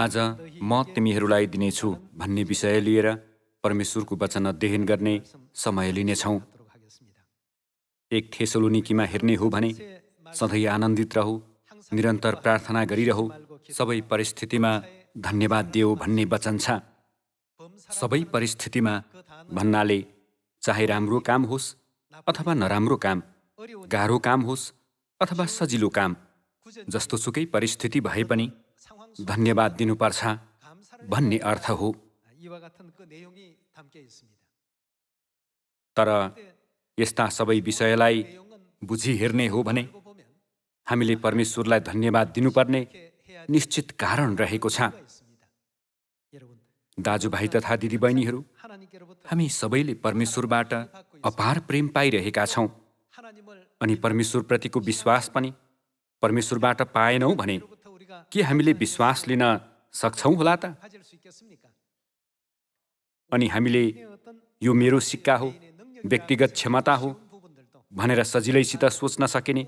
आज म तिमीहरूलाई दिनेछु भन्ने विषय लिएर परमेश्वरको वचन अध्ययन गर्ने समय लिनेछौँ। 1 थेसलोनिकीमा हेर्ने हो भने सधैँ आनन्दित रहौ, निरन्तर प्रार्थना गरिरहौ, सबै परिस्थितिमा धन्यवाद देऊ भन्ने वचन छ। सबै परिस्थितिमा भन्नाले चाहे राम्रो काम होस् अथवा नराम्रो काम, गाह्रो काम होस् अथवा सजिलो काम, जस्तोसुकै परिस्थिति भए पनि धन्यवाद दिनुपर्छ भन्ने अर्थ हो। तर यस्ता सबै विषयलाई बुझी हेर्ने हो भने हामीले परमेश्वरलाई धन्यवाद दिनुपर्ने निश्चित कारण रहेको छ। दाजुभाइ तथा दिदीबहिनीहरू, हामी सबैले परमेश्वरबाट अपार प्रेम पाइरहेका छौँ अनि परमेश्वरप्रतिको विश्वास पनि परमेश्वरबाट पाएनौँ भने के हामीले विश्वास लिन सक्छौँ होला त? अनि हामीले यो मेरो सिक्का हो, व्यक्तिगत क्षमता हो भनेर सजिलैसित सोच्न सकिने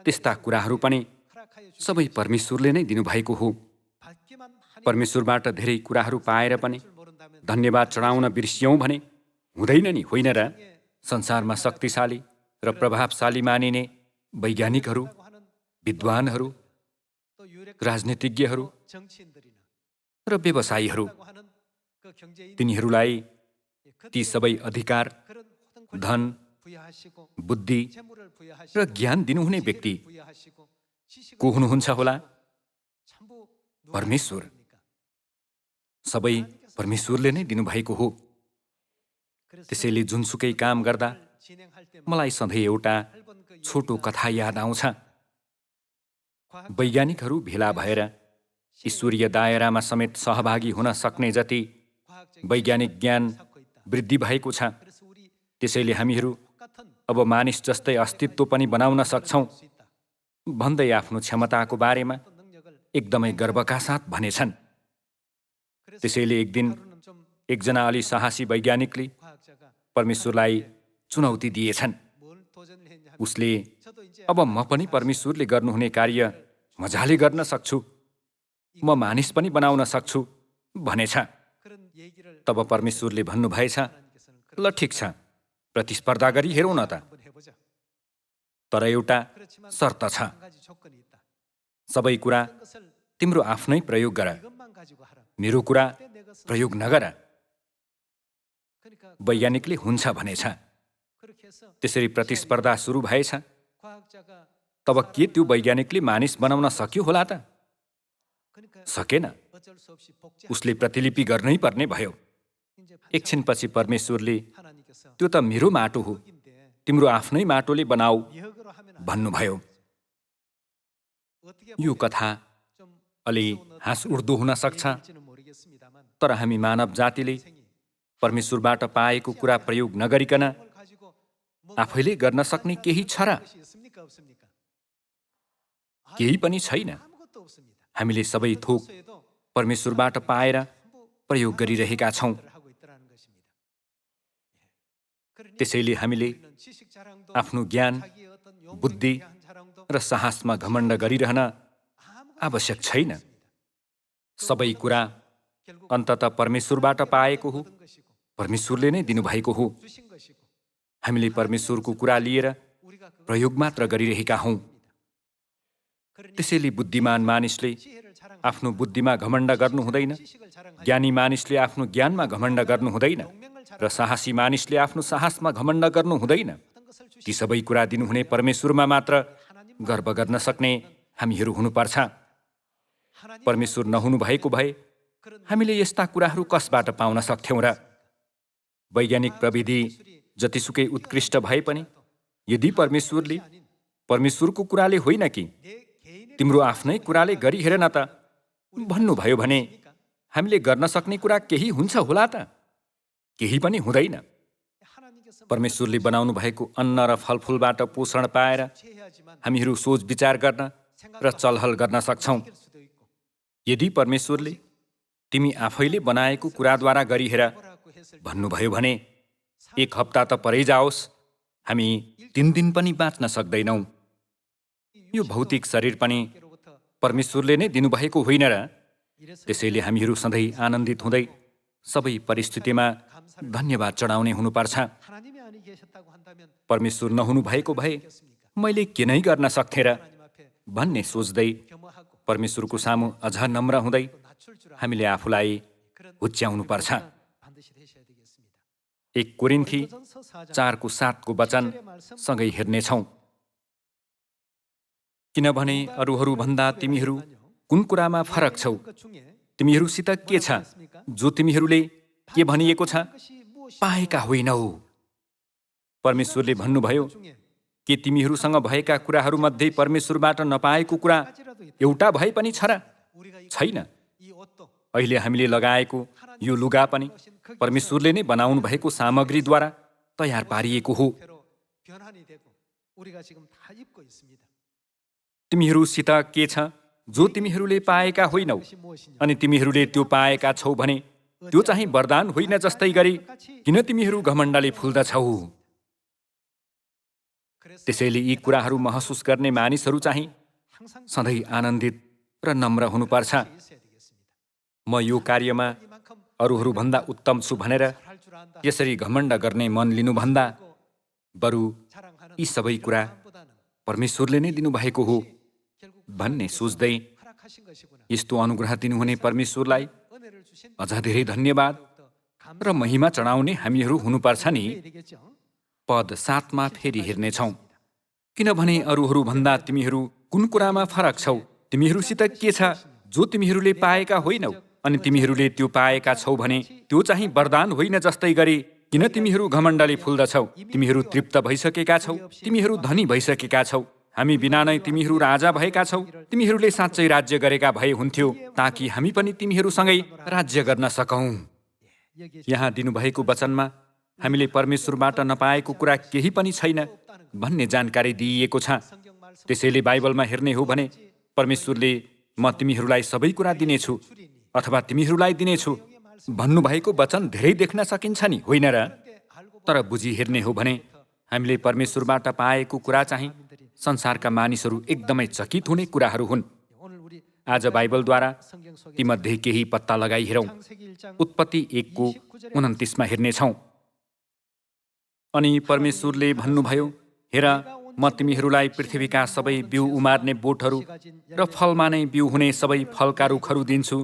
त्यस्ता कुराहरू पनि सबै परमेश्वरले नै दिनुभएको हो। परमेश्वरबाट धेरै कुराहरू पाएर पनि धन्यवाद चढाउन बिर्सियौँ भने हुँदैन नि, होइन र? संसारमा शक्तिशाली र प्रभावशाली मानिने वैज्ञानिकहरू, विद्वानहरू, राजनीतिज्ञहरू र व्यवसायीहरू, तिनीहरूलाई ती सबै अधिकार, धन, बुद्धि र ज्ञान दिनुहुने व्यक्ति को हुनुहुन्छ होला? परमेश्वर। सबै परमेश्वरले नै दिनुभएको हो। त्यसैले जुनसुकै काम गर्दा मलाई सधैँ एउटा छोटो कथा याद आउँछ। वैज्ञानिकहरू भेला भएर ईश्वरीय दायरामा समेत सहभागी हुन सक्ने जति वैज्ञानिक ज्ञान वृद्धि भएको छ। त्यसैले हामीहरू अब मानिस जस्तै अस्तित्व पनि बनाउन सक्छौँ भन्दै आफ्नो क्षमताको बारेमा एकदमै गर्वका साथ भनेछन्। त्यसैले एक दिन एकजना अलि साहसी वैज्ञानिकले परमेश्वरलाई चुनौती दिएछन्। उसले अब म पनि परमेश्वरले गर्नुहुने कार्य मजाले गर्न सक्छु, म मानिस पनि बनाउन सक्छु भनेछ। तब परमेश्वरले भन्नुभएछ, ल ठिक छ, प्रतिस्पर्धा गरी हेरौँ न त। तर एउटा शर्त छ, सबै कुरा तिम्रो आफ्नै प्रयोग गर, मेरो कुरा प्रयोग नगर। वैज्ञानिकले हुन्छ भनेछ। त्यसरी प्रतिस्पर्धा सुरु भएछ। तब के त्यो वैज्ञानिकले मानिस बनाउन सक्यो होला त? सकेन। उसले प्रतिलिपि गर्नै पर्ने भयो। एकछिनपछि परमेश्वरले, त्यो त मेरो माटो हो, तिम्रो आफ्नै माटोले बनाऊ भन्नुभयो। यो कथा अलि हाँस उठ्दो हुन सक्छ, तर हामी मानव जातिले परमेश्वरबाट पाएको कुरा प्रयोग नगरिकन आफैले गर्न सक्ने केही छ र? केही पनि छैन। हामीले सबै थोक परमेश्वरबाट पाएर प्रयोग गरिरहेका छौँ। त्यसैले हामीले आफ्नो ज्ञान, बुद्धि र साहसमा घमण्ड गरिरहन आवश्यक छैन। सबै कुरा अन्ततः परमेश्वरबाट पाएको हो, परमेश्वरले नै दिनुभएको हो। हामीले परमेश्वरको कुरा लिएर प्रयोग मात्र गरिरहेका हौँ। त्यसैले बुद्धिमान मानिसले आफ्नो बुद्धिमा घमण्ड गर्नु हुँदैन, ज्ञानी मानिसले आफ्नो ज्ञानमा घमण्ड गर्नु हुँदैन र साहसी मानिसले आफ्नो साहसमा घमण्ड गर्नु हुँदैन। ती सबै कुरा दिनुहुने परमेश्वरमा मात्र गर्व गर्न सक्ने हामीहरू हुनुपर्छ। परमेश्वर नहुनु भएको भए हामीले यस्ता कुराहरू कसबाट पाउन सक्थ्यौँ र? वैज्ञानिक प्रविधि जतिसुकै उत्कृष्ट भए पनि यदि परमेश्वरले परमेश्वरको कुराले होइन कि तिम्रो आफ्नै कुराले गरी हेर न त भन्नुभयो भने हामीले गर्न सक्ने कुरा केही हुन्छ होला त? केही पनि हुँदैन। परमेश्वरले बनाउनु भएको अन्न र फलफुलबाट पोषण पाएर हामीहरू सोच विचार गर्न र चलहल गर्न सक्छौँ। यदि परमेश्वरले तिमी आफैले बनाएको कुराद्वारा गरी हेर भन्नुभयो भने 1 हप्ता त परै जाओस्, हामी 3 दिन पनि बाँच्न सक्दैनौँ। यो भौतिक शरीर पनि परमेश्वरले नै दिनुभएको होइन र? त्यसैले हामीहरू सधैँ आनन्दित हुँदै सबै परिस्थितिमा धन्यवाद चढाउने हुनुपर्छ। परमेश्वर नहुनु भएको भए मैले के नै गर्न सक्थेँ र भन्ने सोच्दै परमेश्वरको सामु अझ नम्र हुँदै हामीले आफूलाई हुच्याउनुपर्छ। 1 कोरिन्थी 4:7 वचन सँगै हेर्नेछौँ। किनभने अरूहरूभन्दा तिमीहरू कुन कुरामा फरक छौ? तिमीहरूसित के छ जो तिमीहरूले के भनिएको छ पाएका होइनौ? परमेश्वरले भन्नुभयो, के तिमीहरूसँग भएका कुराहरूमध्ये परमेश्वरबाट नपाएको कुरा एउटा भए पनि छ र? छैन। अहिले हामीले लगाएको यो लुगा पनि परमेश्वरले नै बनाउनु भएको सामग्रीद्वारा तयार पारिएको हो। तिमीहरूसित के छ जो तिमीहरूले पाएका होइनौ? अनि तिमीहरूले त्यो पाएका छौ भने त्यो चाहिँ वरदान होइन जस्तै गरी किन तिमीहरू घमण्डले फुल्दछौ? त्यसैले यी कुराहरू महसुस गर्ने मानिसहरू चाहिँ सधैँ आनन्दित र नम्र हुनुपर्छ। म यो कार्यमा अरूहरूभन्दा उत्तम छु भनेर यसरी घमण्ड गर्ने मन लिनुभन्दा बरु यी सबै कुरा परमेश्वरले नै दिनुभएको हो भन्ने सोच्दै यस्तो अनुग्रह दिनुहुने परमेश्वरलाई अझ धेरै धन्यवाद र महिमा चढाउने हामीहरू हुनुपर्छ नि। पद 7 फेरि हेर्नेछौँ। किनभने अरूहरूभन्दा तिमीहरू कुन कुरामा फरक छौ? तिमीहरूसित के छ जो तिमीहरूले पाएका होइनौ? अनि तिमीहरूले त्यो पाएका छौ भने त्यो चाहिँ वरदान होइन जस्तै गरी किन तिमीहरू घमण्डले फुल्दछौ? तिमीहरू तृप्त भइसकेका छौ, तिमीहरू धनी भइसकेका छौ। हामी बिना नै तिमीहरू राजा भएका छौ। तिमीहरूले साँच्चै राज्य गरेका भए हुन्थ्यो ताकि हामी पनि तिमीहरूसँगै राज्य गर्न सकौँ। यहाँ दिनुभएको वचनमा हामीले परमेश्वरबाट नपाएको कुरा केही पनि छैन भन्ने जानकारी दिइएको छ। त्यसैले बाइबलमा हेर्ने हो भने परमेश्वरले म तिमीहरूलाई सबै कुरा दिनेछु अथवा तिमीहरूलाई दिनेछु भन्नुभएको वचन धेरै देख्न सकिन्छ नि, होइन र? तर बुझी हेर्ने हो भने हामीले परमेश्वरबाट पाएको कुरा चाहिँ संसारका मानिसहरू एकदमै चकित हुने कुराहरू हुन्। आज बाइबलद्वारा तीमध्ये केही पत्ता लगाई हेरौँ। उत्पत्ति 1:29 हेर्नेछौँ। अनि परमेश्वरले भन्नुभयो, हेर, म तिमीहरूलाई पृथ्वीका सबै बिउ उमार्ने बोटहरू र फलमा नै बिउ हुने सबै फलका रुखहरू दिन्छु।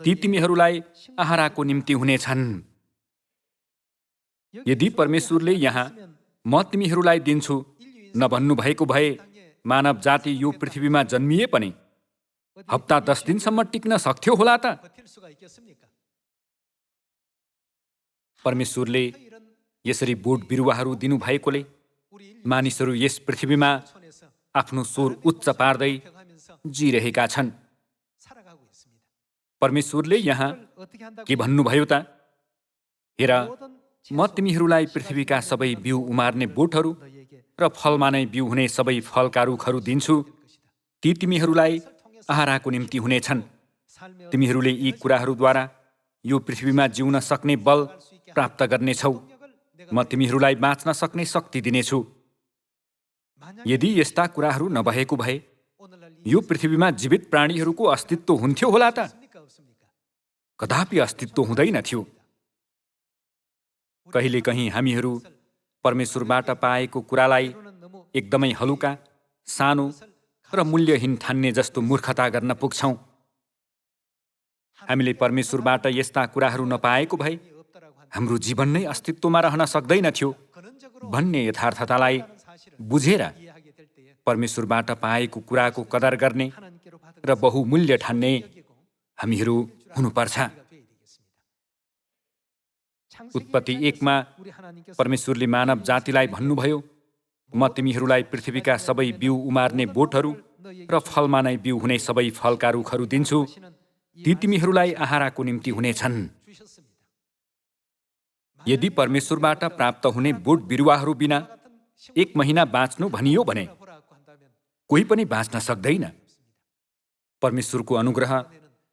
ती तिमीहरूलाई आहाराको निम्ति हुनेछन्। यदि परमेश्वरले यहाँ म तिमीहरूलाई दिन्छु नभन्नु भएको भए मानव जाति यो पृथ्वीमा जन्मिए पनि हप्ता 10 दिनसम्म टिक्न सक्थ्यो होला त? परमेश्वरले यसरी बोट बिरुवाहरू दिनुभएकोले मानिसहरू यस पृथ्वीमा आफ्नो स्वर उच्च पार्दै जिरहेका छन्। परमेश्वरले यहाँ के भन्नुभयो त? हेर, म तिमीहरूलाई पृथ्वीका सबै बिउ उमार्ने बोटहरू र फलमा नै बिउ हुने सबै फलका रुखहरू दिन्छु। ती तिमीहरूलाई आहाराको निम्ति हुनेछन्। तिमीहरूले यी कुराहरूद्वारा यो पृथ्वीमा जिउन सक्ने बल प्राप्त गर्नेछौ। म तिमीहरूलाई बाँच्न सक्ने शक्ति दिनेछु। यदि यस्ता कुराहरू नभएको भए यो पृथ्वीमा जीवित प्राणीहरूको अस्तित्व हुन्थ्यो होला त? कदापि अस्तित्व हुँदैन थियो। कहिलेकहीँ हामीहरू परमेश्वरबाट पाएको कुरालाई एकदमै हलुका, सानो र मूल्यहीन ठान्ने जस्तो मूर्खता गर्न पुग्छौँ। हामीले परमेश्वरबाट यस्ता कुराहरू नपाएको भए हाम्रो जीवन नै अस्तित्वमा रहन सक्दैन थियो भन्ने यथार्थतालाई बुझेर परमेश्वरबाट पाएको कुराको कदर गर्ने र बहुमूल्य ठान्ने हामीहरू हुनुपर्छ। उत्पत्ति 1 परमेश्वरले मानव जातिलाई भन्नुभयो, म तिमीहरूलाई पृथ्वीका सबै बिउ उमार्ने बोटहरू र फलमा नै बिउ हुने सबै फलका रुखहरू दिन्छु। ती तिमीहरूलाई आहाराको निम्ति हुनेछन्। यदि परमेश्वरबाट प्राप्त हुने बोट बिरुवाहरू बिना 1 महिना बाँच्नु भनियो भने कोही पनि बाँच्न सक्दैन। परमेश्वरको अनुग्रह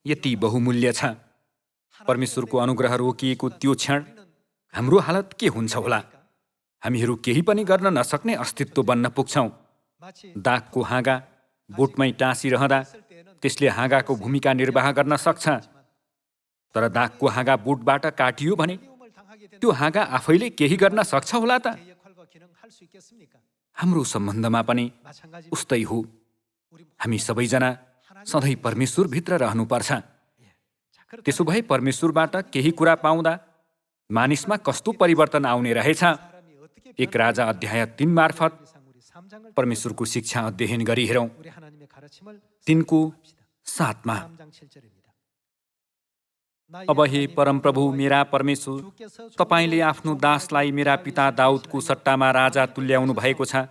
यति बहुमूल्य छ। परमेश्वरको अनुग्रह रोकिएको त्यो क्षण हाम्रो हालत के हुन्छ होला? हामीहरू केही पनि गर्न नसक्ने अस्तित्व बन्न पुग्छौँ। दागको हाँगा बोटमै टाँसिरहँदा त्यसले हाँगाको भूमिका निर्वाह गर्न सक्छ। तर दागको हाँगा बुटबाट काटियो भने त्यो हाँगा आफैले केही गर्न सक्छ होला त? हाम्रो सम्बन्धमा पनि उस्तै हो। हामी सबैजना सधैँ परमेश्वरभित्र रहनुपर्छ। त्यसो भए परमेश्वरबाट केही कुरा पाउँदा मानिसमा कस्तो परिवर्तन आउने रहेछ? 1 राजा अध्याय 3 मार्फत परमेश्वरको शिक्षा अध्ययन गरी हेरौँ। 3:7 अब हे परमप्रभु मेरा परमेश्वर, तपाईले आफ्नो दासलाई मेरा पिता दाउदको सट्टामा राजा तुल्याउनु भएको छ।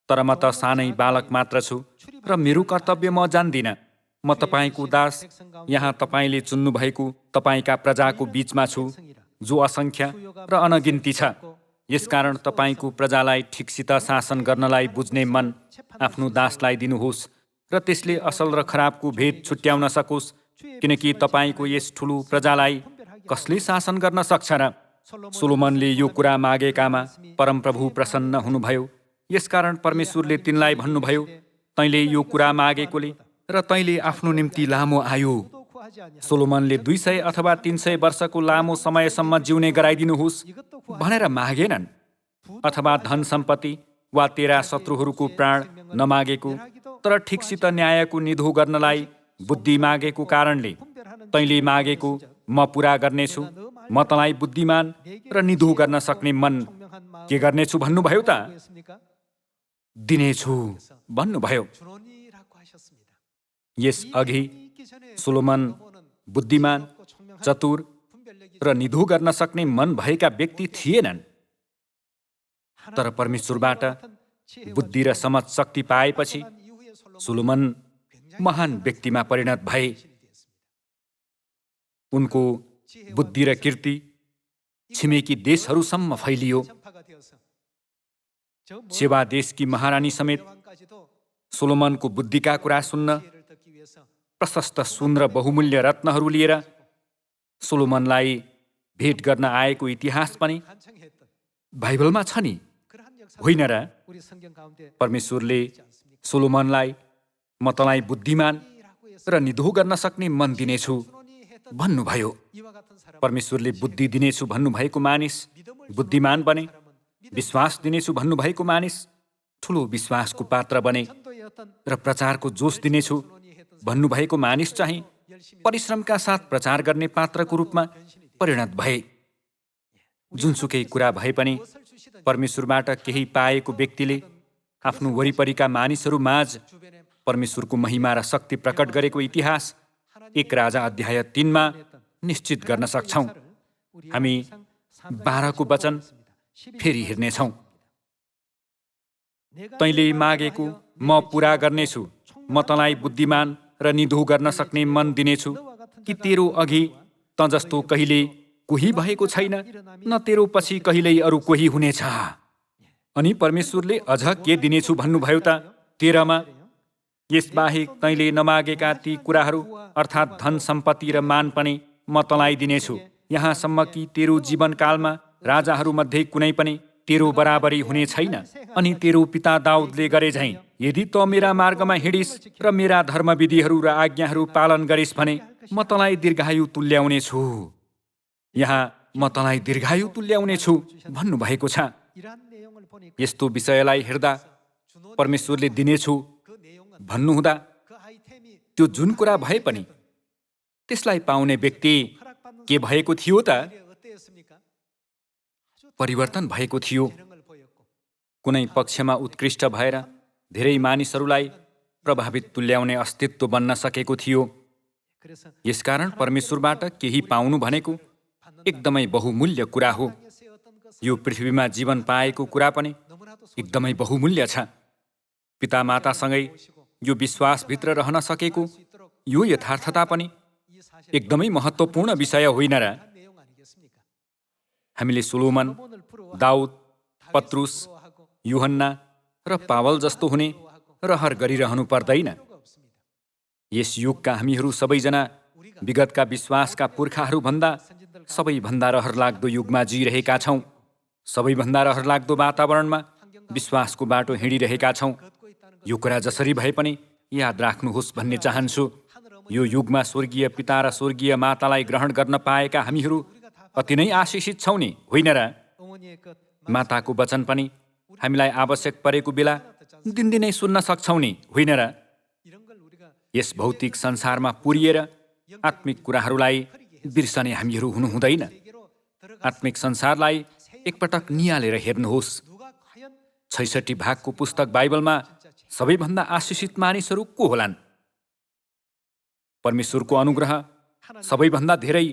तर म त सानै बालक मात्र छु र मेरो कर्तव्य म जान्दिनँ। म तपाईँको दास यहाँ तपाईँले चुन्नुभएको तपाईँका प्रजाको बीचमा छु, जो असङ्ख्य र अनगिन्ती छ। यसकारण तपाईँको प्रजालाई ठिकसित शासन गर्नलाई बुझ्ने मन आफ्नो दासलाई दिनुहोस् र त्यसले असल र खराबको भेद छुट्याउन सकोस्, किनकि तपाईँको यस ठुलो प्रजालाई कसले शासन गर्न सक्छ र? सोलोमनले यो कुरा मागेकामा परमप्रभु प्रसन्न हुनुभयो। यसकारण परमेश्वरले तिनलाई भन्नुभयो, तैँले यो कुरा मागेकोले र तैँले आफ्नो निम्ति लामो आयु, सोलोमनले 200 अथवा 300 वर्षको लामो समयसम्म जिउने गराइदिनुहोस् भनेर मागेनन्। अथवा धन सम्पत्ति वा तेरा शत्रुहरूको प्राण नमागेको, तर ठिकसित न्यायको निधो गर्नलाई बुद्धि मागेको कारणले तैँले मागेको म पुरा गर्नेछु। म तँलाई बुद्धिमान र निधो गर्न सक्ने मन के गर्नेछु भन्नुभयो त? दिनेछु भन्नुभयो। यस अघि सोलोमन बुद्धिमान, चतुर र निधो गर्न सक्ने मन भएका व्यक्ति थिएनन्। तर परमेश्वरबाट बुद्धि र समझ शक्ति पाएपछि सोलोमन महान व्यक्तिमा परिणत भए। उनको बुद्धि र कीर्ति छिमेकी देशहरूसम्म फैलियो। सेवा देशकी महारानी समेत सोलोमनको बुद्धिका कुरा सुन्न प्रशस्त सुन र बहुमूल्य रत्नहरू लिएर सोलोमनलाई भेट गर्न आएको इतिहास पनि बाइबलमा छ नि, होइन र? परमेश्वरले सोलोमनलाई म तँलाई बुद्धिमान र निधो गर्न सक्ने मन दिनेछु भन्नुभयो। परमेश्वरले बुद्धि दिनेछु भन्नुभएको मानिस बुद्धिमान बने, विश्वास दिनेछु भन्नुभएको मानिस ठुलो विश्वासको पात्र बने र प्रचारको जोस दिनेछु भन्नुभएको मानिस चाहिँ परिश्रमका साथ प्रचार गर्ने पात्रको रूपमा परिणत भए। जुनसुकै कुरा भए पनि परमेश्वरबाट केही पाएको व्यक्तिले आफ्नो वरिपरिका मानिसहरू माझ परमेश्वरको महिमा र शक्ति प्रकट गरेको इतिहास 1 राजा अध्याय 3 निश्चित गर्न सक्छौँ। हामी 12 को वचन फेरि हेर्नेछौँ। तैँले मागेको म पुरा गर्नेछु, म तँलाई बुद्धिमान र निधो गर्न सक्ने मन दिनेछु कि तेरो अघि त जस्तो कहिले कोही भएको छैन, न तेरो पछि कहिल्यै अरू कोही हुनेछ। अनि परमेश्वरले अझ के दिनेछु भन्नुभयो त? 13 यसबाहेक तैँले नमागेका ती कुराहरू अर्थात् धन सम्पत्ति र मान पनि म तँलाई दिनेछु, यहाँसम्म कि तेरो जीवनकालमा राजाहरूमध्ये कुनै पनि तेरो बराबरी हुने छैन। अनि तेरो पिता दाउदले गरे झैँ यदि तँ मेरा मार्गमा हिँडिस् र मेरा धर्मविधिहरू र आज्ञाहरू पालन गरिस् भने म तँलाई दीर्घायु तुल्याउने छु। यहाँ म तँलाई दीर्घायु तुल्याउने छु भन्नुभएको छ। यस्तो विषयलाई हेर्दा परमेश्वरले दिनेछु भन्नुहुँदा त्यो जुन कुरा भए पनि त्यसलाई पाउने व्यक्ति के भएको थियो त? परिवर्तन भएको थियो। कुनै पक्षमा उत्कृष्ट भएर धेरै मानिसहरूलाई प्रभावित तुल्याउने अस्तित्व बन्न सकेको थियो। यसकारण परमेश्वरबाट केही पाउनु भनेको एकदमै बहुमूल्य कुरा हो। यो पृथ्वीमा जीवन पाएको कुरा पनि एकदमै बहुमूल्य छ। पितामातासँगै यो विश्वासभित्र रहन सकेको यो यथार्थता पनि एकदमै महत्त्वपूर्ण विषय होइन र? हामीले सोलोमन, दाउद, पत्रुस, यूहन्ना र पावल जस्तो हुने रहर गरिरहनु पर्दैन। यस युगका हामीहरू सबैजना विगतका विश्वासका पुर्खाहरूभन्दा सबैभन्दा रहरलाग्दो युगमा जिइरहेका छौँ। सबैभन्दा रहरलाग्दो वातावरणमा विश्वासको बाटो हिँडिरहेका छौँ। यो कुरा जसरी भए पनि याद राख्नुहोस् भन्ने चाहन्छु। यो युगमा स्वर्गीय पिता र स्वर्गीय मातालाई ग्रहण गर्न पाएका हामीहरू अति नै आशिषित छौँ नि, होइन र? माताको वचन पनि हामीलाई आवश्यक परेको बेला दिनदिनै सुन्न सक्छौँ नि, होइन र? यस भौतिक संसारमा पुरिएर आत्मिक कुराहरूलाई बिर्सने हामीहरू हुनु हुँदैन। आत्मिक संसारलाई एकपटक निहालेर हेर्नुहोस्। 66 भागको पुस्तक बाइबलमा सबैभन्दा आशिषित मानिसहरू को होलान्? परमेश्वरको अनुग्रह सबैभन्दा धेरै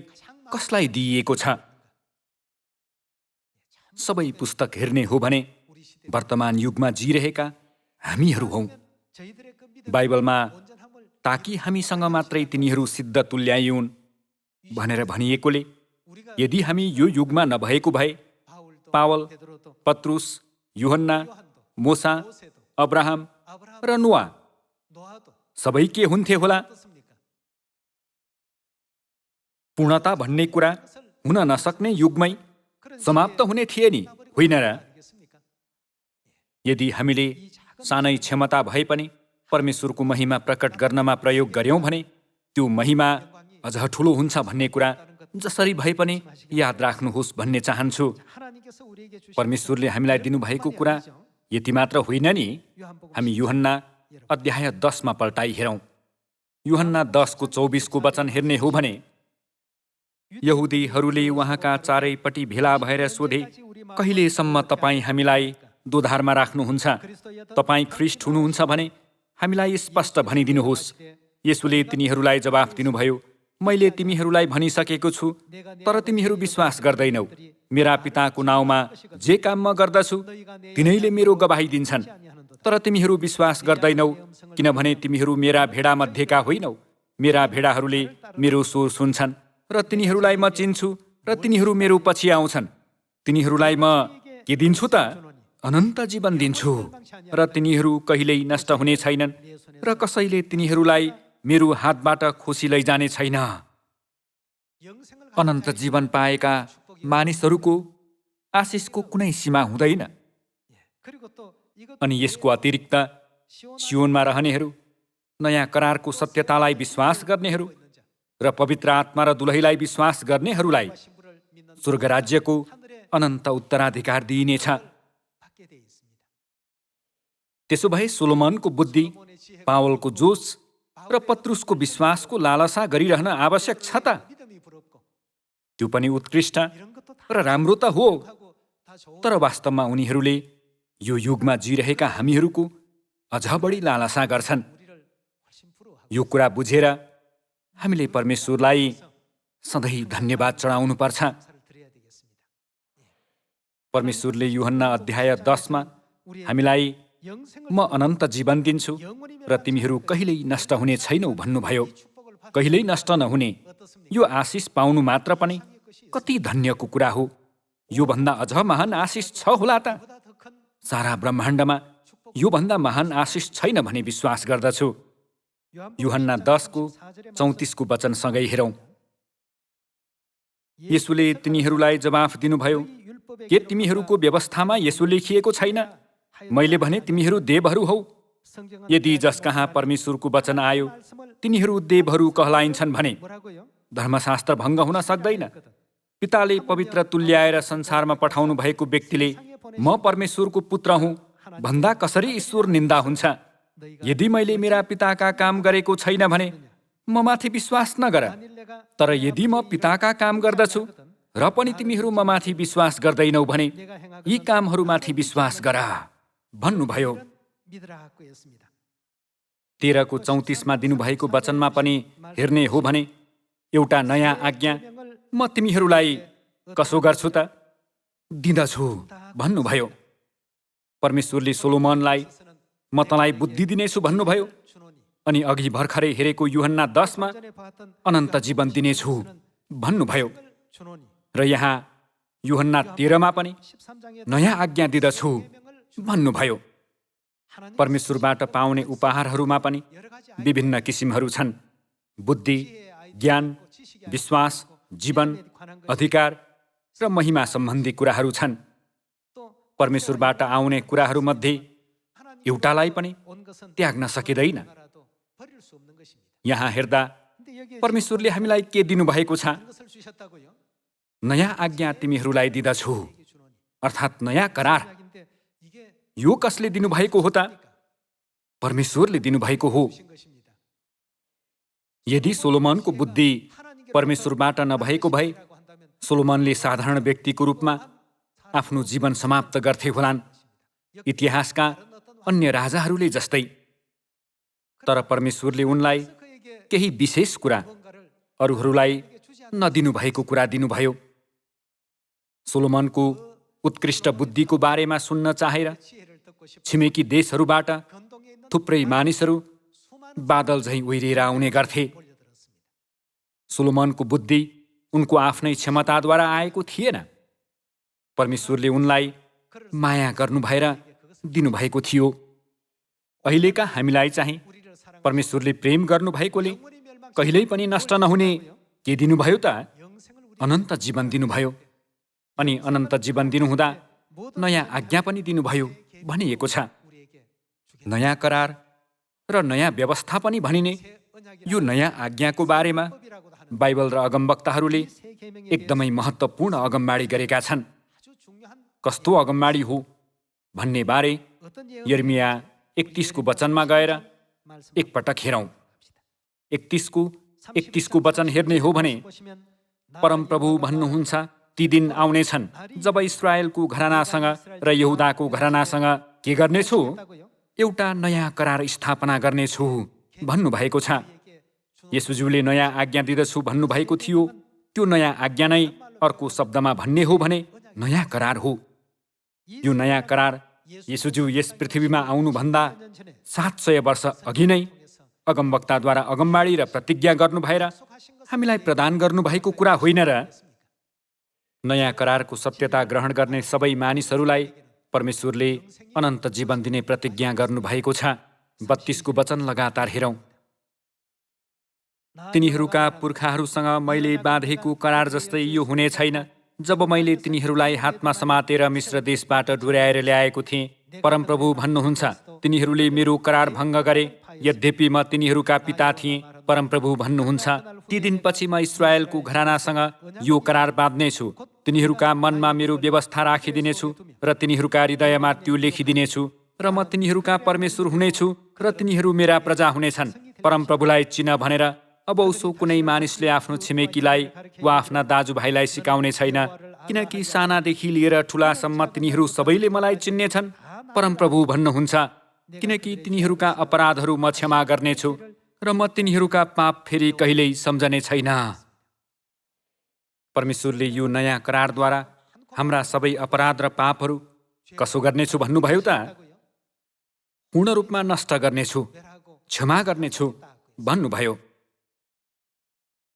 कसलाई दिइएको छ? सबै पुस्तक हेर्ने हो भने वर्तमान युगमा जिरहेका हामीहरू हौँ। बाइबलमा ताकि हामीसँग मात्रै तिनीहरू सिद्ध तुल्याइउन् भनेर भनिएकोले यदि हामी यो युगमा नभएको भए पावल, पत्रुस, यूहन्ना, मोसा, अब्राहम र नोआ सबै के हुन्थे होला? पूर्णता भन्ने कुरा हुन नसक्ने युगमै समाप्त हुने थिए नि, होइन र? यदि हामीले सानै क्षमता भए पनि परमेश्वरको महिमा प्रकट गर्नमा प्रयोग गर्यौं भने त्यो महिमा अझ ठुलो हुन्छ भन्ने कुरा जसरी भए पनि याद राख्नुहोस् भन्ने चाहन्छु। परमेश्वरले हामीलाई दिनुभएको कुरा यति मात्र होइन नि। हामी यूहन्ना अध्याय 10 मा पल्टाइ हेरौँ। यूहन्ना 10 को 24 को वचन हेर्ने हो भने यहुदीहरूले उहाँका चारैपट्टि भेला भएर सोधे, कहिलेसम्म तपाईँ हामीलाई दोधारमा राख्नुहुन्छ? तपाईँ ख्रिस्ट हुनुहुन्छ भने हामीलाई स्पष्ट भनिदिनुहोस्। येशूले तिनीहरूलाई जवाफ दिनुभयो, मैले तिमीहरूलाई भनिसकेको छु, तर तिमीहरू विश्वास गर्दैनौ। मेरा पिताको नाउँमा जे काम म गर्दछु तिनीहरूले मेरो गवाही दिन्छन्, तर तिमीहरू विश्वास गर्दैनौ, किनभने तिमीहरू मेरा भेडा मध्येका होइनौ। मेरा भेडाहरूले मेरो स्वर सुन्छन् र तिनीहरूलाई म चिन्छु र तिनीहरू मेरो पछि आउँछन्। तिनीहरूलाई म के दिन्छु त? अनन्त जीवन दिन्छु र तिनीहरू कहिल्यै नष्ट हुने छैनन् र कसैले तिनीहरूलाई मेरो हातबाट खोसी लैजाने छैन। अनन्त जीवन पाएका मानिसहरूको आशिषको कुनै सीमा हुँदैन। अनि यसको अतिरिक्त सियोनमा रहनेहरू, नयाँ करारको सत्यतालाई विश्वास गर्नेहरू र पवित्र आत्मा र दुलहीलाई विश्वास गर्नेहरूलाई स्वर्ग राज्यको अनन्त उत्तराधिकार दिइनेछ। त्यसो भए सोलोमनको बुद्धि, पावलको जोश र पत्रुसको विश्वासको लालसा गरिरहन आवश्यक छ त? त्यो पनि उत्कृष्ट र राम्रो त हो, तर वास्तवमा उनीहरूले यो युगमा जिरहेका हामीहरूको अझ बढी लालसा गर्छन्। यो कुरा बुझेर हामीले परमेश्वरलाई सधैँ धन्यवाद चढाउनुपर्छ। परमेश्वरले यूहन्ना अध्याय 10 मा हामीलाई म अनन्त जीवन दिन्छु र तिमीहरू कहिल्यै नष्ट हुने छैनौ भन्नुभयो। कहिल्यै नष्ट नहुने यो आशिष पाउनु मात्र पनि कति धन्यको कुरा हो। योभन्दा अझ महान आशिष छ होला त? सारा ब्रह्माण्डमा योभन्दा महान आशिष छैन भनी विश्वास गर्दछु। यूहन्ना 10 को 34 को वचनसँगै हेरौँ। येशूले तिनीहरूलाई जवाफ दिनुभयो, के तिमीहरूको व्यवस्थामा यसो लेखिएको छैन? मैले भने तिमीहरू देवहरू हौ। यदि जस कहाँ परमेश्वरको वचन आयो तिनीहरू देवहरू कहलाइन्छन् भने धर्मशास्त्र भङ्ग हुन सक्दैन। पिताले पवित्र तुल्याएर संसारमा पठाउनु भएको व्यक्तिले म परमेश्वरको पुत्र हुँ भन्दा कसरी ईश्वर निन्दा हुन्छ? यदि मैले मेरा पिताका काम गरेको छैन भने म माथि विश्वास नगर, तर यदि म पिताका काम गर्दछु र पनि तिमीहरू म माथि विश्वास गर्दैनौ भने यी कामहरूमाथि विश्वास गर भन्नुभयो। 13 को 34 मा दिनुभएको वचनमा पनि हेर्ने हो भने एउटा नयाँ आज्ञा म तिमीहरूलाई कसो गर्छु त? दिँदछु भन्नुभयो। परमेश्वरले सोलोमनलाई म तँलाई बुद्धि दिनेछु भन्नुभयो। अनि अघि भर्खरै हेरेको यूहन्ना 10 मा अनन्त जीवन दिनेछु भन्नुभयो। र यहाँ यूहन्ना 13 मा पनि नयाँ आज्ञा दिँदछु भन्नुभयो। परमेश्वरबाट पाउने उपहारहरूमा पनि विभिन्न किसिमहरू छन्। बुद्धि, ज्ञान, विश्वास, जीवन, अधिकार र महिमा सम्बन्धी कुराहरू छन्। परमेश्वरबाट आउने कुराहरूमध्ये एउटालाई पनि त्याग्न सकिँदैन। यहाँ हेर्दा परमेश्वरले हामीलाई के दिनुभएको छ? नयाँ आज्ञा तिमीहरूलाई दिँदछु, अर्थात् नयाँ करार। यो कसले दिनुभएको हो त? परमेश्वरले दिनुभएको हो। यदि सोलोमनको बुद्धि परमेश्वरबाट नभएको भए सोलोमनले साधारण व्यक्तिको रूपमा आफ्नो जीवन समाप्त गर्थे होलान्, इतिहासका अन्य राजाहरूले जस्तै। तर परमेश्वरले उनलाई केही विशेष कुरा, अरूहरूलाई नदिनुभएको कुरा दिनुभयो। सोलोमनको उत्कृष्ट बुद्धिको बारेमा सुन्न चाहेर छिमेकी देशहरूबाट थुप्रै मानिसहरू बादल झैँ उहिरिएर आउने गर्थे। सोलोमनको बुद्धि उनको आफ्नै क्षमताद्वारा आएको थिएन। परमेश्वरले उनलाई माया गर्नु भएर दिनुभएको थियो। अहिलेका हामीलाई चाहिँ परमेश्वरले प्रेम गर्नुभएकोले कहिल्यै पनि नष्ट नहुने के दिनुभयो त? अनन्त जीवन दिनुभयो। अनि अनन्त जीवन दिनुहुँदा नयाँ आज्ञा पनि दिनुभयो भनिएको छ। नयाँ करार र नयाँ व्यवस्था पनि भनिने यो नयाँ आज्ञाको बारेमा बाइबल र अगमवक्ताहरूले एकदमै महत्त्वपूर्ण अगमबाडी गरेका छन्। कस्तो अगमबाडी हो भन्ने बारे यर्मिया 31 को वचनमा गएर एकपटक हेरौँ। 31 को वचन हेर्ने हो भने परमप्रभु भन्नुहुन्छ, ती दिन आउनेछन् जब इस्राएलको घरानासँग र यहुदाको घरानासँग के गर्नेछु? एउटा नयाँ करार स्थापना गर्नेछु भन्नुभएको छ। येशूज्यूले नयाँ आज्ञा दिँदछु भन्नुभएको थियो। त्यो नयाँ आज्ञा नै अर्को शब्दमा भन्ने हो भने नयाँ करार हो। यो नयाँ करार येशूज्यू यस पृथ्वीमा आउनुभन्दा 700 वर्ष अघि नै अगमवक्ताद्वारा अगमबाडी र प्रतिज्ञा गर्नु भएर हामीलाई प्रदान गर्नुभएको कुरा होइन र? नयाँ करारको सत्यता ग्रहण गर्ने सबै मानिसहरूलाई परमेश्वरले अनन्त जीवन दिने प्रतिज्ञा गर्नुभएको छ। 32 को वचन लगातार हेरौँ। तिनीहरूका पुर्खाहरूसँग मैले बाँधेको करार जस्तै यो हुने छैन, जब मैले तिनीहरूलाई हातमा समातेर मिश्र देशबाट डुर्याएर ल्याएको थिएँ। परमप्रभु भन्नुहुन्छ, तिनीहरूले मेरो करार भङ्ग गरे, यद्यपि म तिनीहरूका पिता थिएँ। परमप्रभु भन्नुहुन्छ, ती दिनपछि म इस्राएलको घरानासँग यो करार बाँध्नेछु। तिनीहरूका मनमा मेरो व्यवस्था राखिदिनेछु र तिनीहरूका हृदयमा त्यो लेखिदिनेछु र म तिनीहरूका परमेश्वर हुनेछु र तिनीहरू मेरा प्रजा हुनेछन्। परमप्रभुलाई चिन भनेर अब उसो कुनै मानिसले आफ्नो छिमेकीलाई वा आफ्ना दाजुभाइलाई सिकाउने छैन, किनकि सानादेखि लिएर ठुलासम्म तिनीहरू सबैले मलाई चिन्नेछन्। परमप्रभु भन्नुहुन्छ, किनकि तिनीहरूका अपराधहरू म क्षमा गर्नेछु र म तिनीहरूका पाप फेरि कहिल्यै सम्झने छैन। परमेश्वरले यो नयाँ करारद्वारा हाम्रा सबै अपराध र पापहरू कसो गर्नेछु भन्नुभयो त? पूर्ण रूपमा नष्ट गर्नेछु, क्षमा गर्नेछु भन्नुभयो।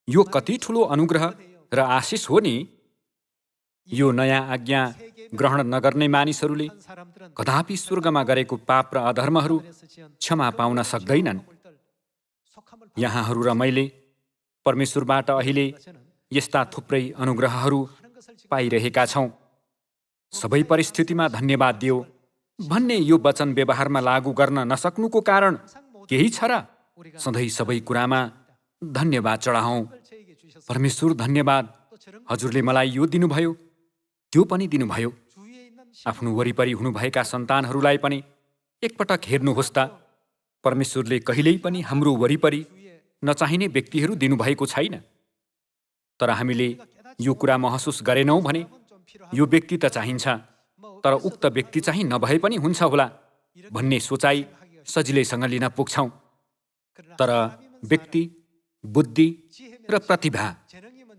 यो कति ठुलो अनुग्रह र आशिष हो नि। यो नयाँ आज्ञा ग्रहण नगर्ने मानिसहरूले कदापि स्वर्गमा गरेको पाप र अधर्महरू क्षमा पाउन सक्दैनन्। यहाँहरू र मैले परमेश्वरबाट अहिले यस्ता थुप्रै अनुग्रहहरू पाइरहेका छौँ। सबै परिस्थितिमा धन्यवाद दियो भन्ने यो वचन व्यवहारमा लागू गर्न नसक्नुको कारण केही छ र? सधैँ सबै कुरामा धन्यवाद चढाउँ। परमेश्वर धन्यवाद, हजुरले मलाई यो दिनुभयो, त्यो पनि दिनुभयो। आफ्नो वरिपरि हुनुभएका सन्तानहरूलाई पनि एकपटक हेर्नुहोस् त। परमेश्वरले कहिल्यै पनि हाम्रो वरिपरि नचाहिने व्यक्तिहरू दिनुभएको छैन। तर हामीले यो कुरा महसुस गरेनौँ भने यो व्यक्ति त चाहिन्छ, तर उक्त व्यक्ति चाहिँ नभए पनि हुन्छ होला भन्ने सोचाइ सजिलैसँग लिन पुग्छौँ। तर व्यक्ति, बुद्धि र प्रतिभा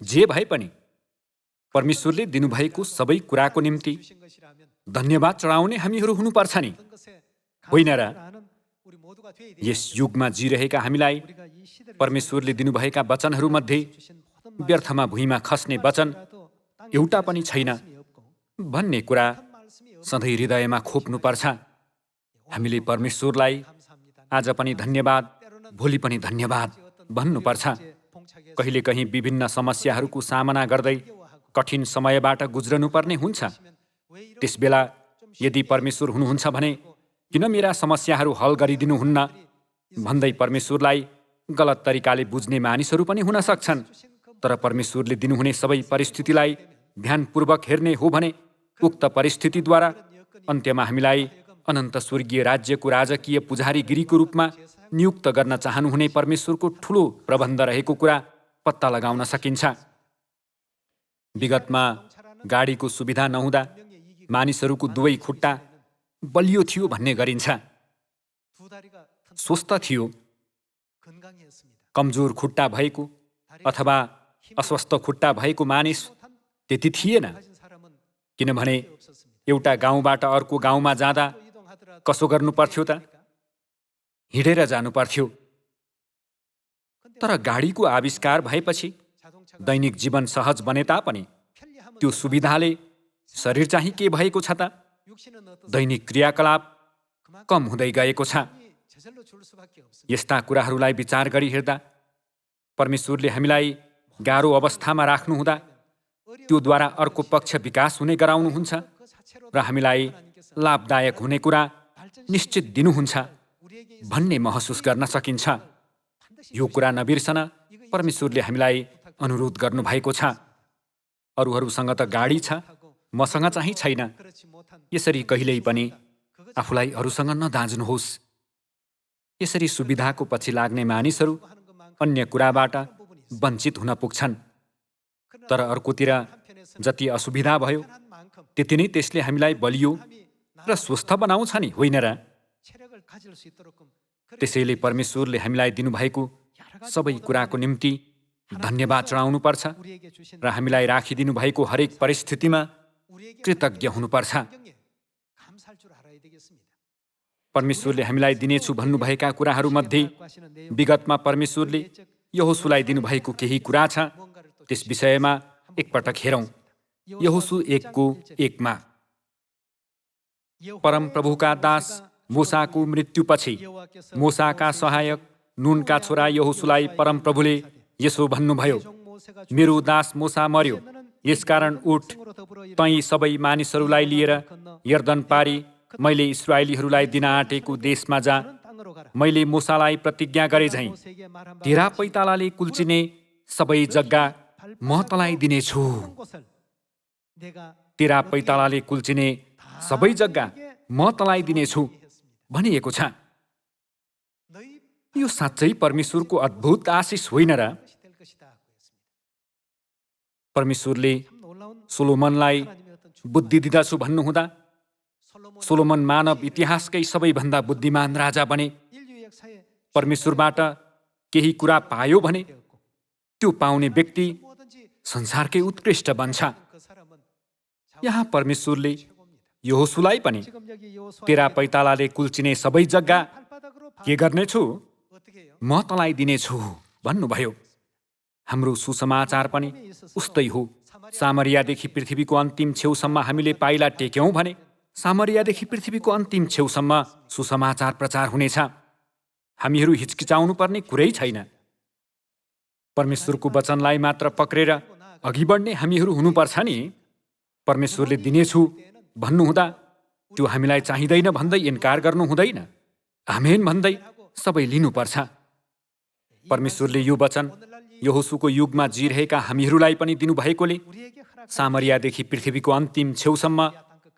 जे भए पनि परमेश्वरले दिनुभएको सबै कुराको निम्ति धन्यवाद चढाउने हामीहरू हुनुपर्छ नि, होइन र? यस युगमा जिरहेका हामीलाई परमेश्वरले दिनुभएका वचनहरूमध्ये व्यर्थमा भुइँमा खस्ने वचन एउटा पनि छैन भन्ने कुरा सधैँ हृदयमा खोप्नुपर्छ। हामीले परमेश्वरलाई आज पनि धन्यवाद, भोलि पनि धन्यवाद भन्नुपर्छ। कहिलेकहीँ विभिन्न समस्याहरूको सामना गर्दै कठिन समयबाट गुज्रनुपर्ने हुन्छ। त्यसबेला यदि परमेश्वर हुनुहुन्छ भने किन मेरा समस्याहरू हल गरिदिनुहुन्न भन्दै परमेश्वरलाई गलत तरिकाले बुझ्ने मानिसहरू पनि हुन सक्छन्। तर परमेश्वरले दिनुहुने सबै परिस्थितिलाई ध्यानपूर्वक हेर्ने हो भने उक्त परिस्थितिद्वारा अन्त्यमा हामीलाई अनन्त स्वर्गीय राज्यको राजकीय पुजारीगिरीको रूपमा नियुक्त गर्न चाहनुहुने परमेश्वरको ठूलो प्रबन्ध रहेको कुरा पत्ता लगाउन सकिन्छ। विगतमा गाडीको सुविधा नहुँदा मानिसहरूको दुवै खुट्टा बलियो थियो भन्ने गरिन्छ। स्वस्थ थियो। कमजोर खुट्टा भएको अथवा अस्वस्थ खुट्टा भएको मानिस त्यति थिएन। किनभने एउटा गाउँबाट अर्को गाउँमा जाँदा कसो गर्नु पर्थ्यो त? हिँडेर जानु पर्थ्यो। तर गाडीको आविष्कार भएपछि दैनिक जीवन सहज बने तापनि त्यो सुविधाले शरीर चाहिँ के भएको छ त? दैनिक क्रियाकलाप कम हुँदै गएको छ। यस्ता कुराहरूलाई विचार गरी हेर्दा परमेश्वरले हामीलाई गाह्रो अवस्थामा राख्नुहुँदा त्योद्वारा अर्को पक्ष विकास हुने गराउनुहुन्छ र हामीलाई लाभदायक हुने कुरा निश्चित दिनुहुन्छ भन्ने महसुस गर्न सकिन्छ। यो कुरा नबिर्सन परमेश्वरले हामीलाई अनुरोध गर्नुभएको छ। अरूहरूसँग त गाडी छ, मसँग चाहिँ छैन। यसरी कहिल्यै पनि आफूलाई अरूसँग नदाँज्नुहोस्। यसरी सुविधाको पछि लाग्ने मानिसहरू अन्य कुराबाट वञ्चित हुन पुग्छन्। तर अर्कोतिर जति असुविधा भयो त्यति नै त्यसले हामीलाई बलियो र स्वस्थ बनाउँछ नि, होइन र? त्यसैले परमेश्वरले हामीलाई दिनुभएको सबै कुराको निम्ति धन्यवाद चढाउनुपर्छ र हामीलाई राखिदिनु भएको हरेक परिस्थितिमा कृतज्ञ हुनुपर्छ। परमेश्वरले हामीलाई दिनेछु भन्नुभएका कुराहरूमध्ये विगतमा परमेश्वरले यहोशुलाई दिनुभएको केही कुरा छ। त्यस विषयमा एकपटक हेरौँ। यहोशु 1:1 परमप्रभुका दास मोसाको मृत्युपछि मोसाका सहायक नूनका छोरा यहोशुलाई परमप्रभुले यसो भन्नुभयो, मेरो दास मोसा मर्यो, यसकारण उठ, तैँ सबै मानिसहरूलाई लिएर यर्दन पारी मैले इस्राएलीहरूलाई दिन आँटेको देशमा जा। मैले मोसालाई प्रतिज्ञा गरे झैँ तेरा पैतालाले कुल्चिने सबै जग्गा म तँलाई दिनेछु। तेरा पैतालाले कुल्चिने सबै जग्गा म तँलाई दिनेछु भनिएको छ। यो साँच्चै परमेश्वरको अद्भुत आशिष होइन र? परमेश्वरले सोलोमनलाई बुद्धि दिँदछु भन्नुहुँदा सोलोमन मानव इतिहासकै सबैभन्दा बुद्धिमान राजा बने। परमेश्वरबाट केही कुरा पायो भने त्यो पाउने व्यक्ति संसारकै उत्कृष्ट बन्छ। यहाँ परमेश्वरले यहोशुलाई पनि तेरा पैतालाले कुल्चिने सबै जग्गा के गर्नेछु, म तँलाई दिनेछु भन्नुभयो। हाम्रो सुसमाचार पनि उस्तै हो। सामरियादेखि पृथ्वीको अन्तिम छेउसम्म हामीले पाइला टेक्यौँ भने सामरियादेखि पृथ्वीको अन्तिम छेउसम्म सुसमाचार प्रचार हुनेछ। हामीहरू हिचकिचाउनु पर्ने कुरै छैन। परमेश्वरको वचनलाई मात्र पक्रेर अघि बढ्ने हामीहरू हुनुपर्छ नि। परमेश्वरले दिनेछु भन्नुहुँदा त्यो हामीलाई चाहिँदैन भन्दै इन्कार गर्नु हुँदैन। आमेन भन्दै सबै लिनुपर्छ। परमेश्वरले यो वचन यहोशुको युगमा जिरहेका हामीहरूलाई पनि दिनुभएकोले सामरियादेखि पृथ्वीको अन्तिम छेउसम्म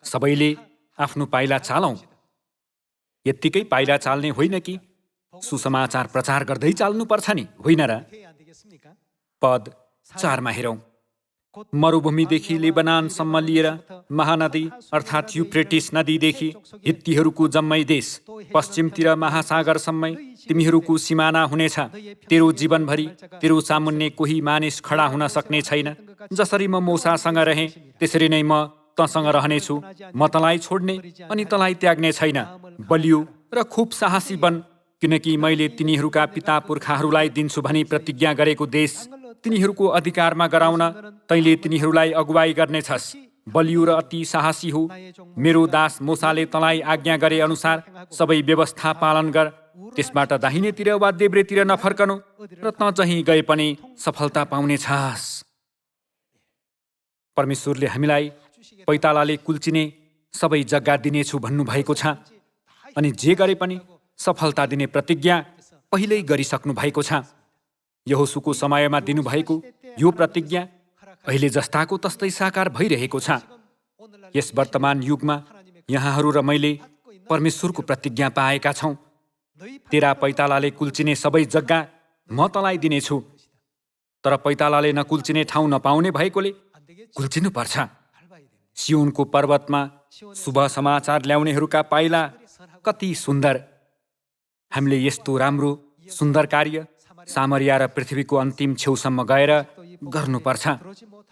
सबैले आफ्नो पाइला चालौँ। यत्तिकै पाइला चाल्ने होइन कि सुसमाचार प्रचार गर्दै चाल्नुपर्छ नि, होइन र? पद 4 हेरौँ। मरुभूमिदेखि लेबनानसम्म लिएर महानदी अर्थात् युफ्रेटिस नदीदेखि हित्तीहरूको जम्मै देश पश्चिमतिर महासागरसम्मै तिमीहरूको सिमाना हुनेछ। तेरो जीवनभरि तेरो सामुन्ने कोही मानिस खडा हुन सक्ने छैन। जसरी म मोसासँग रहेँ त्यसरी नै म तँसँग रहनेछु। म तँलाई छोड्ने अनि तँलाई त्याग्ने छैन। बलियो र खुब साहसी बन, किनकि मैले तिनीहरूका पिता पुर्खाहरूलाई दिन्छु भनी प्रतिज्ञा गरेको देश तिनीहरूको अधिकारमा गराउन तैँले तिनीहरूलाई अगुवाई गर्नेछस्। बलियो र अति साहसी हो। मेरो दास मोसाले तँलाई आज्ञा गरे अनुसार सबै व्यवस्था पालन गर। त्यसबाट दाहिनेतिर वा देब्रेतिर नफर्कनु र तँ चाहिँ गए पनि सफलता पाउनेछस्। परमेश्वरले हामीलाई पैतालाले कुल्चिने सबै जग्गा दिनेछु भन्नुभएको छ। अनि जे गरे पनि सफलता दिने प्रतिज्ञा पहिल्यै गरिसक्नु भएको छ। यहोशूको समयमा दिनुभएको यो प्रतिज्ञा अहिले जस्ताको तस्तै साकार भइरहेको छ। यस वर्तमान युगमा यहाँहरू र मैले परमेश्वरको प्रतिज्ञा पाएका छौँ। तेरा पैतालाले कुल्चिने सबै जग्गा म तँलाई दिनेछु। तर पैतालाले नकुल्चिने ठाउँ नपाउने भएकोले कुल्चिनुपर्छ। सियोनको पर्वतमा शुभ समाचार ल्याउनेहरूका पाइला कति सुन्दर! हामीले यस्तो राम्रो सुन्दर कार्य सामरिया र पृथ्वीको अन्तिम छेउसम्म गएर गर्नुपर्छ।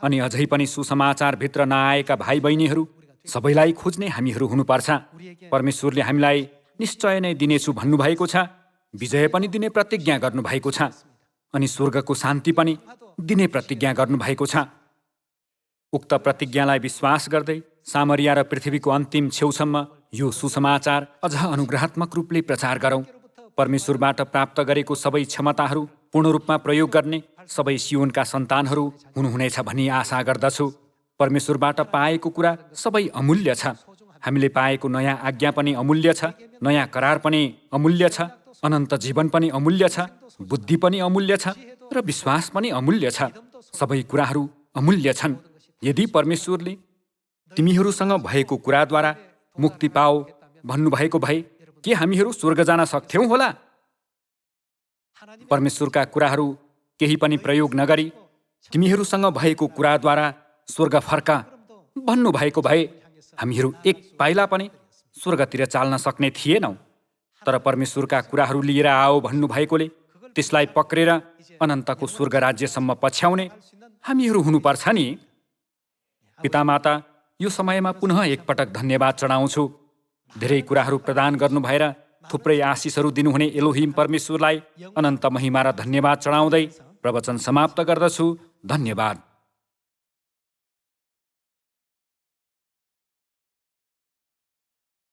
अनि अझै पनि सुसमाचारभित्र नआएका भाइ बहिनीहरू सबैलाई खोज्ने हामीहरू हुनुपर्छ। परमेश्वरले हामीलाई निश्चय नै दिनेछु भन्नुभएको छ। विजय पनि दिने प्रतिज्ञा गर्नुभएको छ। अनि स्वर्गको शान्ति पनि दिने प्रतिज्ञा गर्नुभएको छ। उक्त प्रतिज्ञालाई विश्वास गर्दै सामरिया र पृथ्वीको अन्तिम छेउसम्म यो सुसमाचार अझ अनुग्रहात्मक रूपले प्रचार गरौँ। परमेश्वरबाट प्राप्त गरेको सबै क्षमताहरू पूर्ण रूपमा प्रयोग गर्ने सबै सियोनका सन्तानहरू हुनुहुनेछ भनी आशा गर्दछु। परमेश्वरबाट पाएको कुरा सबै अमूल्य छ। हामीले पाएको नयाँ आज्ञा पनि अमूल्य छ, नयाँ करार पनि अमूल्य छ, अनन्त जीवन पनि अमूल्य छ, बुद्धि पनि अमूल्य छ र विश्वास पनि अमूल्य छ। सबै कुराहरू अमूल्य छन्। यदि परमेश्वरले तिमीहरूसँग भएको कुराद्वारा मुक्ति पाओ भन्नुभएको भए के हामीहरू स्वर्ग जान सक्थ्यौँ होला? परमेश्वरका कुराहरू केही पनि प्रयोग नगरी तिमीहरूसँग भएको कुराद्वारा स्वर्ग फर्का भन्नुभएको भए हामीहरू एक पाइला पनि स्वर्गतिर चाल्न सक्ने थिएनौँ। तर परमेश्वरका कुराहरू लिएर आओ भन्नुभएकोले त्यसलाई पक्रेर अनन्तको स्वर्ग राज्यसम्म पछ्याउने हामीहरू हुनुपर्छ नि। पितामाता, यो समयमा पुनः एकपटक धन्यवाद चढाउँछु। धेरै कुराहरू प्रदान गर्नु भएर थुप्रै आशिषहरू दिनुहुने एलोहिम परमेश्वरलाई अनन्त महिमा र धन्यवाद चढाउँदै प्रवचन समाप्त गर्दछु। धन्यवाद।